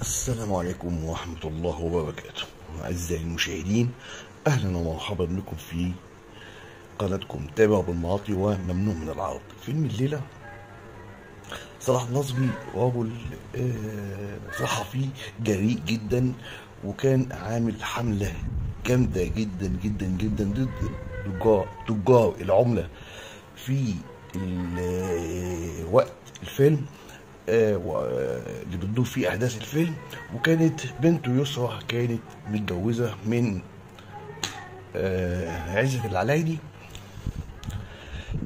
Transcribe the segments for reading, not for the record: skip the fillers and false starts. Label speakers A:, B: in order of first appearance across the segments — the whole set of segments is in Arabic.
A: السلام عليكم ورحمة الله وبركاته. أعزائي المشاهدين، أهلا ومرحبا بكم في قناتكم تابع بالمعاطي وممنوع من العرض. فيلم الليلة صلاح نصبي رجل صحفي جريء جدا، وكان عامل حملة جامدة جدا جدا جدا ضد تجار العملة في وقت الفيلم اللي بتدور فيه احداث الفيلم. وكانت بنته يسرا كانت متجوزه من عزت العلايلي،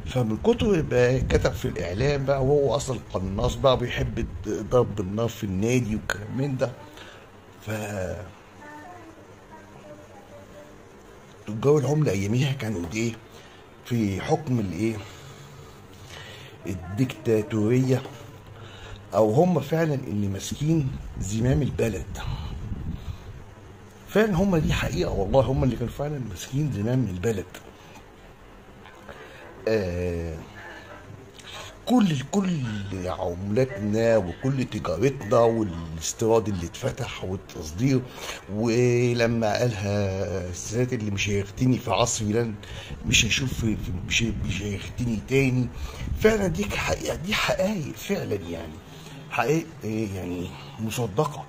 A: فمن كتر بقى كتب في الاعلام بقى، وهو اصلا قناص بقى بيحب ضرب النار في النادي والكلام من ده. ف تجار العمله اياميها كانوا ايه في حكم الايه الديكتاتوريه، او هم فعلا اللي ماسكين زمام البلد. فعلا هم دي حقيقه والله، هم اللي كانوا فعلا ماسكين زمام البلد. كل عملاتنا وكل تجارتنا والاستيراد اللي اتفتح والتصدير، ولما قالها السادات اللي مش هيختني في عصري لن مش هيشوف مش هيختني تاني. فعلا دي حقيقه، دي حقائق فعلا، يعني حقائق يعني مصدقه.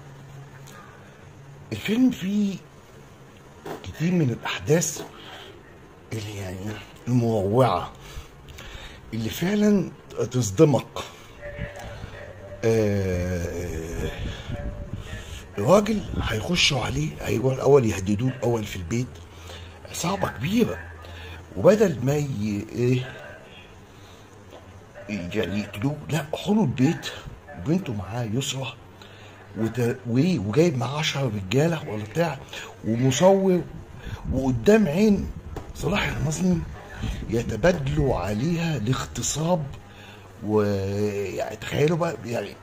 A: الفيلم فيه كتير من الاحداث اللي يعني المروعه، اللي فعلا تصدمك. الراجل هيخشوا عليه، هيروح الاول يهددوه الاول في البيت، عصابه كبيره، وبدل ما يعني يقتلوه، لا خلوا البيت وبنته معاه يسرا، وجايب معاه 10 رجاله ولا بتاع، ومصور، وقدام عين صلاح النصبي يتبادلوا عليها الاغتصاب. ويعني تخيلوا بقى، يعني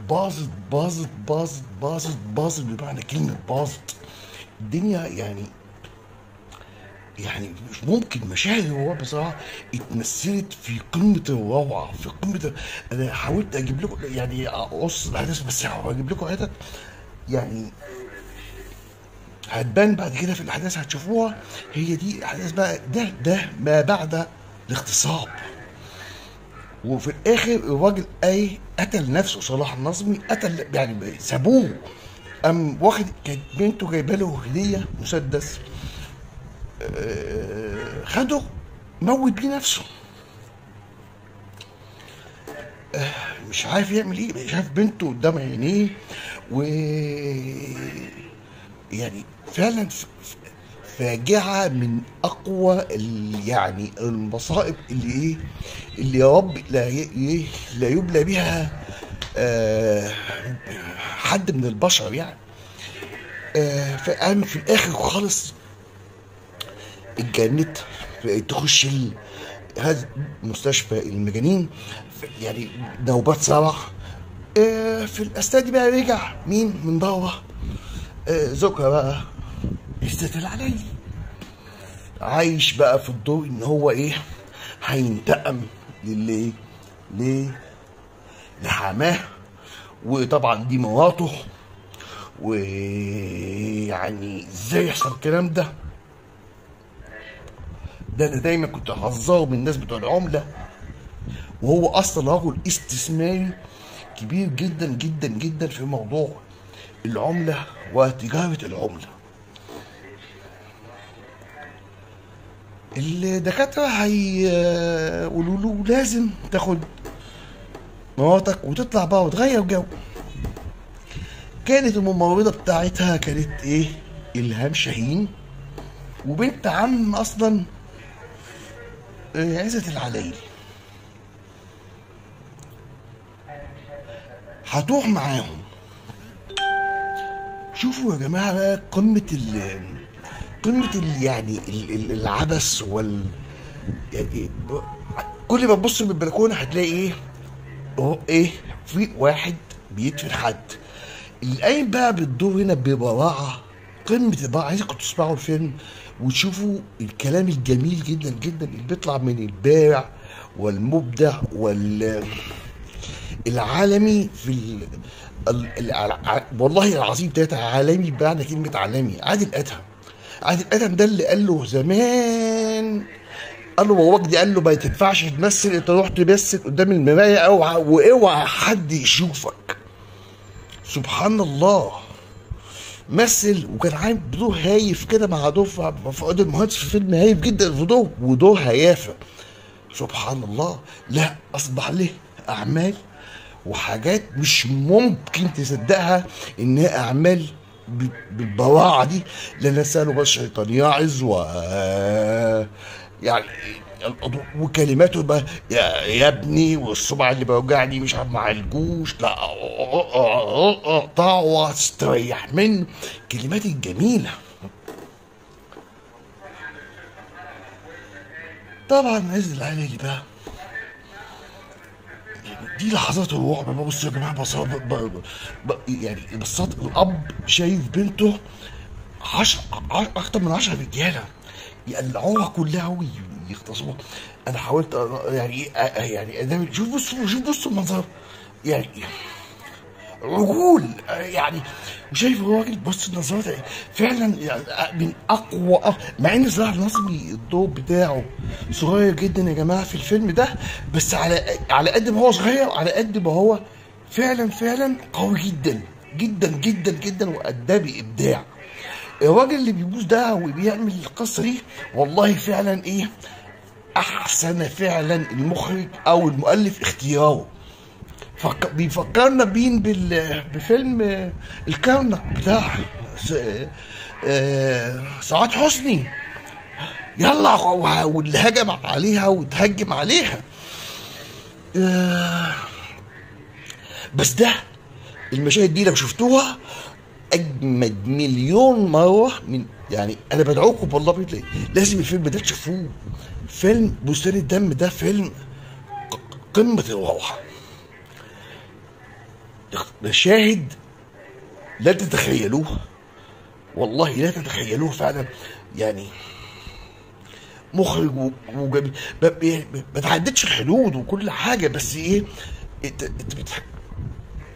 A: باظت بمعنى كلمة باظت الدنيا. يعني مش ممكن. مشاهد الرعب بصراحة اتمثلت في قمة الروعة، في قمة أنا حاولت أجيب لكم يعني أقص الأحداث، بس هجيب لكم حتت يعني هتبان بعد كده في الأحداث، هتشوفوها. هي دي أحداث بقى، ده ما بعد الاغتصاب. وفي الاخر الراجل قتل نفسه، صلاح النصبي قتل، يعني سابوه، قام واخد، كانت بنته جايبه له هديه مسدس، خده موت بيه نفسه. مش عارف يعمل ايه، شاف بنته قدام عينيه، و يعني فعلا فاجعه من اقوى يعني المصائب اللي يا رب لا يبلى بها حد من البشر يعني. فقام في الاخر خالص اتجنت، تخش هذا مستشفى المجانين، يعني نوبات صرع. في الاستاد بقى رجع مين من بره، زوجها بقى عزت العلايلي، عايش بقى في الدور ان هو هينتقم لحماه، وطبعا دي مراته. ويعني ازاي يحصل الكلام ده انا دايما كنت احذره من الناس بتوع العمله، وهو اصلا رجل استثماري كبير جدا جدا جدا في موضوع العمله وتجاره العمله. الدكاتره هيقولوا له لازم تاخد مراتك وتطلع بقى وتغير جو. كانت الممرضه بتاعتها كانت الهام شاهين، وبنت عم اصلا عزت العلايلي، هتروح معاهم. شوفوا يا جماعه بقى قمه يعني العبث يعني كل ما تبص من البلكونه هتلاقي في واحد بيدفن حد. القايم بقى بالدور هنا ببراعه، قمه البراعه. عايزكم تسمعوا الفيلم وتشوفوا الكلام الجميل جدا جدا اللي بيطلع من البارع والمبدع العالمي في والله العظيم تلاته عالمي بمعنى كلمه عالمي. عادل ادهم ده اللي قال له زمان، قال له باباك دي، قال له ما تنفعش تمثل، انت روح تمثل قدام المرايه واوعى حد يشوفك. سبحان الله. مثل وكان عامل بدور هايف كده مع دور فؤاد المهندس في فيلم هايف جدا في دور، ودور هيافه. سبحان الله. لا، اصبح له اعمال وحاجات مش ممكن تصدقها انها اعمال بالبراعه دي. لا نسأله بس شيطان يعظ يعني وكلماته بقى يا ابني، والصبع اللي بيوجعني مش عارف ما عالجوش، لا اقطعه واستريح منه. كلمات الجميله. طبعا عز العلايلي بقى دي لحظات الرعب. بصوا يا جماعه، يعني بصات الاب شايف بنته اكتر من 10 رجاله يقلعوها كلها ويغتصبوها. انا حاولت يعني شوف بصوا المنظر، يعني رجول يعني. وشايف الراجل، بص النظرات فعلا يعني من اقوى، مع ان صلاح نصبي الدور بتاعه صغير جدا يا جماعه في الفيلم ده، بس على قد ما هو صغير على قد ما هو فعلا قوي جدا جدا جدا جدا، واداه بابداع. الراجل اللي بيبوس ده وبيعمل القصه دي والله فعلا ايه، احسن فعلا المخرج او المؤلف اختياره. بيفكرنا بفيلم الكرنك بتاع سعاد حسني، يلا واللي هجم عليها وتهجم عليها. بس ده المشاهد دي لو شفتوها اجمد مليون مره من، يعني انا بدعوكم والله لازم الفيلم ده تشوفوه. فيلم بستان الدم ده فيلم قمه الروعه. مشاهد لا تتخيلوها، والله لا تتخيلوها فعلا. يعني مخرج وجميل، ما تعدتش الحدود وكل حاجه، بس ايه، انت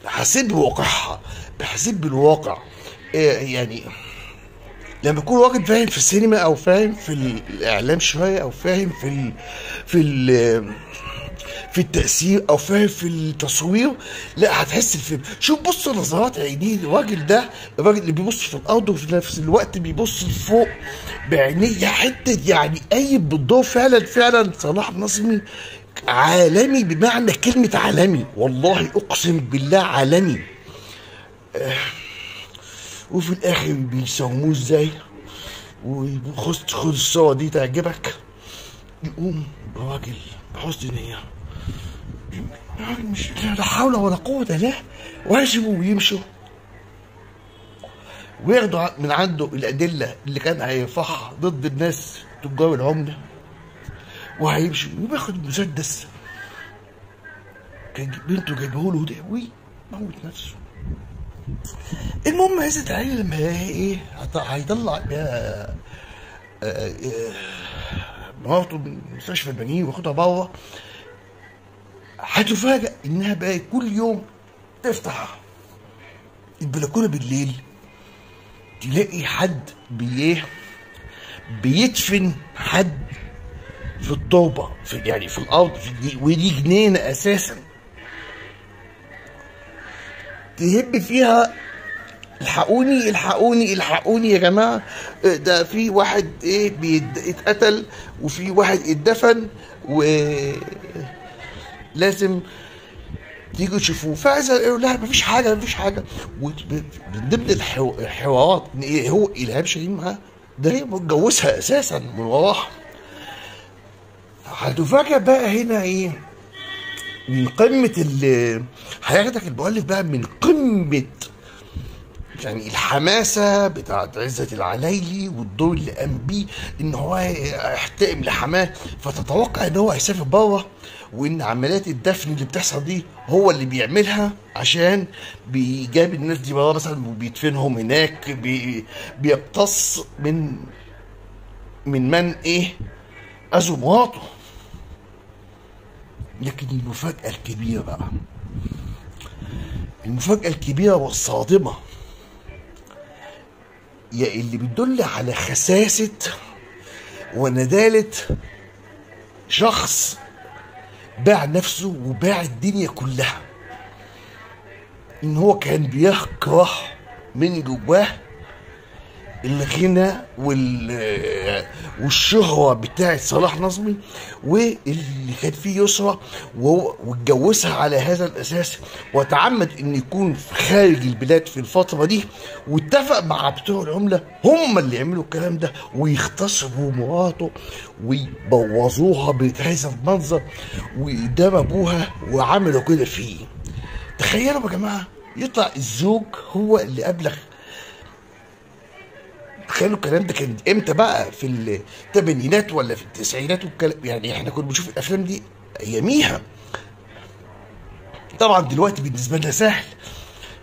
A: حسيت بواقعها، حسيت بالواقع. إيه يعني لما يكون واحد فاهم في السينما او فاهم في الاعلام شويه او فاهم في التأثير او فاهم في التصوير، لا هتحس الفيلم. شوف بص نظرات عينيه الراجل ده، الراجل اللي بيبص في الارض وفي نفس الوقت بيبص لفوق بعينيه حته، يعني قايم بالدور فعلا. صلاح نصمي عالمي بمعنى كلمه عالمي، والله اقسم بالله عالمي. وفي الاخر بيسموه ازاي، خد الصور دي تعجبك، يقوم راجل بحسن نية، مش لا حول ولا قوة له، ويسيبوا ويمشوا وياخدوا من عنده الأدلة اللي كان هيرفعها ضد الناس تجار العملة، وهيمشي وبياخد المسدس كان بنته جايبهوله ده ويموت نفسه. المهم عزت عليه لما ايه هيطلع مراته من مستشفى البنين وياخدها بره، هتفاجأ انها بقى كل يوم تفتح البلكونه بالليل تلاقي حد بيدفن حد في التربه، يعني في الارض، ودي جنينه اساسا تهب فيها الحقوني الحقوني الحقوني يا جماعه، ده في واحد اتقتل وفي واحد اتدفن ولازم تيجوا تشوفوه. فعايزه لا مفيش حاجه. ومن ضمن الحوارات ان هو الهام شاهين معاه ده هي متجوزها اساسا من وراها. هتفاجئ بقى هنا ايه، من قمه هياخدك المؤلف بقى من قمه يعني الحماسه بتاعت عزت العلايلي والدور اللي قام بيه ان هو يحتقم لحماه، فتتوقع ان هو هيسافر بره، وان عمليات الدفن اللي بتحصل دي هو اللي بيعملها عشان بيجاب الناس دي بره مثلا وبيدفنهم هناك، بيقتص من اذوا مراته. لكن المفاجاه الكبيره بقى المفاجأة الكبيرة والصادمة يا اللي بتدل على خساسة وندالة شخص باع نفسه وباع الدنيا كلها، ان هو كان بيكره من جواه الغنى والشهرة بتاعت صلاح نظمي، واللي كان فيه يسرى واتجوزها على هذا الاساس، وتعمد ان يكون في خارج البلاد في الفترة دي، واتفق مع بتوع العملة هم اللي يعملوا الكلام ده ويغتصبوا مراته ويبوظوها بهذا المنظر وقدام ابوها وعملوا كده فيه. تخيلوا يا جماعة يطلع الزوج هو اللي ابلغ. تخيلوا الكلام ده كان امتى بقى؟ في الثمانينات ولا في التسعينات والكلام، يعني احنا كنا بنشوف الافلام دي اياميها. طبعا دلوقتي بالنسبه لنا سهل،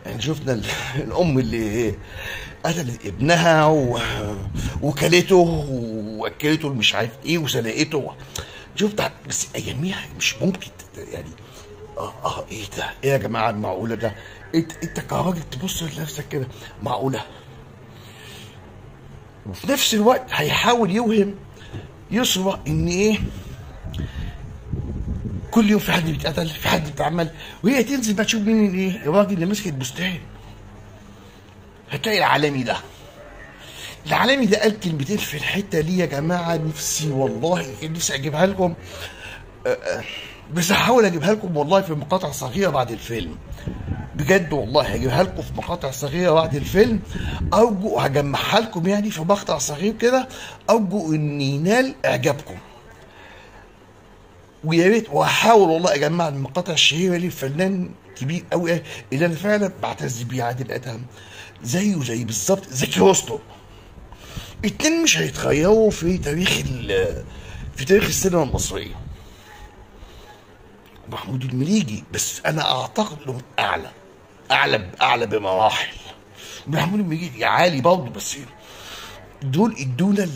A: يعني شفنا الام اللي قتلت ابنها وكلته واكلته مش عارف ايه وسلقته، شفت. بس اياميها مش ممكن يعني ايه ده؟ ايه يا جماعه معقوله ده؟ انت كراجل تبص لنفسك كده، معقوله؟ وفي نفس الوقت هيحاول يوهم يسرى ان ايه، كل يوم في حد بيتقتل، في حد بيتعمل، وهي تنزل بقى تشوف مين ايه الراجل اللي مسك البستان. هتلاقي العالمي ده قال كلمتين في الحته دي يا جماعه، نفسي والله نفسي اجيبها لكم، بس هحاول اجيبها لكم والله في مقاطع صغيره بعد الفيلم، بجد والله هجيبها لكم في مقاطع صغيره بعد الفيلم، ارجو هجمعها لكم يعني في مقطع صغير كده، ارجو ان ينال اعجابكم. ويا ريت وهحاول والله اجمع المقاطع الشهيره دي. الفنان كبير قوي اللي انا فعلا بعتز بيه، عادل ادهم، زيه زي بالظبط زكي رستم. اتنين مش هيتغيروا في تاريخ السينما المصريه. محمود المليجي بس انا اعتقد انه اعلى بمراحل. محمود المليجي عالي برضه، بس دول ادونا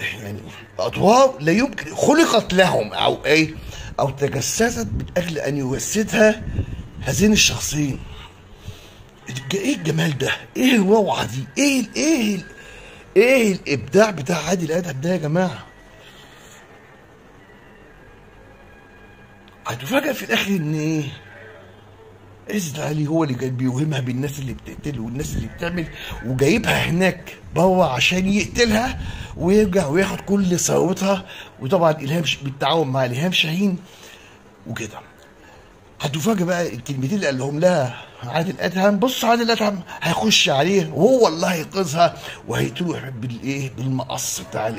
A: يعني ادوار لا يمكن خلقت لهم او ايه، او تجسست من اجل ان يجسدها هذين الشخصين. ايه الجمال ده؟ ايه الروعه دي؟ ايه الابداع بتاع عادل ادهم ده يا جماعه؟ هتفاجئ في الاخر ان ايه، عزت علي هو اللي كان بيوهمها بالناس اللي بتقتل والناس اللي بتعمل، وجايبها هناك بره عشان يقتلها ويرجع وياخد كل ثروتها. وطبعا الهام بالتعاون مع الهام شاهين وكده. هتفاجئ بقى الكلمتين اللي قالهم لها عادل ادهم. بص عادل ادهم هيخش عليه وهو اللي هينقذها وهيتروح بالمقص بتاع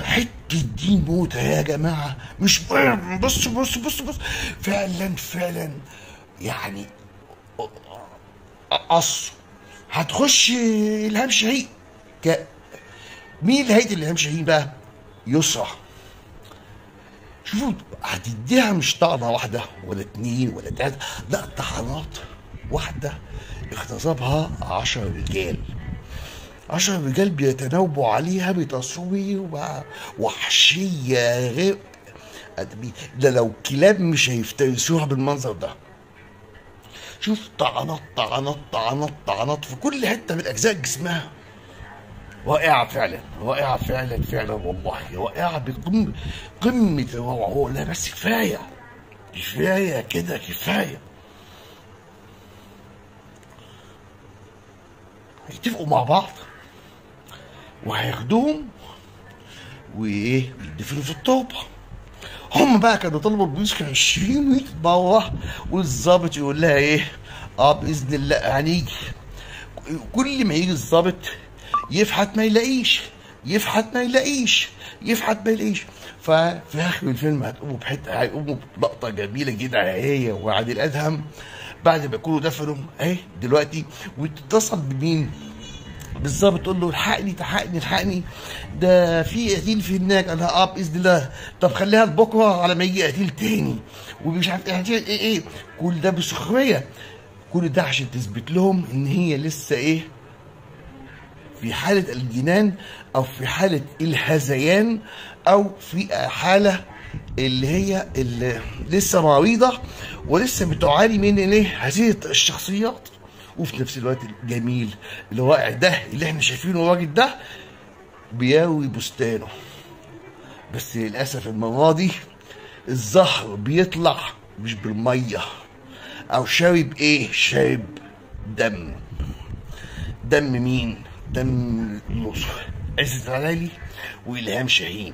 A: حته دي موتة يا جماعه. مش بص فعلا يعني قص. هتخش الهام شاهين مين اللي هيقتل الهام شاهين بقى؟ يسرى. شوفوا هتديها مش طعنه واحده ولا اتنين ولا تلاته، لا طعنات واحده اغتصبها 10 رجال. 10 رجال بيتناوبوا عليها بتصوير وحشيه غير ده، لو كلاب مش هيفترسوها بالمنظر ده. شوف طعنات طعنات طعنات طعنات في كل حته من اجزاء جسمها. رائعه فعلا، رائعه فعلا والله، رائعه قمه الروعه. لا بس كفايه كده، كفايه. هيتفقوا مع بعض وهياخدوهم ويدفنوا في التربه. هم بقى كانوا طلبوا البوليس كان 20 متر بره، والظابط يقول لها باذن الله هنيجي. كل ما يجي الظابط يفحت ما يلاقيش، ففي اخر الفيلم هيقوموا بلقطه جميله جدا هي وعادل ادهم بعد ما يكونوا دفنوا دلوقتي، وتتصل بمين؟ بالظبط تقول له الحقني ده في قتيل في هناك. انا باذن الله، طب خليها لبكره على ما يجي قتيل تاني ومش عارف ايه. كل ده بسخريه، كل ده عشان تثبت لهم ان هي لسه في حاله الجنان او في حاله الهذيان او في حاله اللي لسه مريضة ولسه بتعاني من هذه الشخصيات، وفي نفس الوقت الجميل الرائع ده اللي احنا شايفينه الراجل ده بيروي بستانه. بس للأسف المرة دي الزهر بيطلع مش بالمية، أو شارب إيه؟ شارب دم. دم مين؟ دم عزت العلايلي وإلهام شاهين.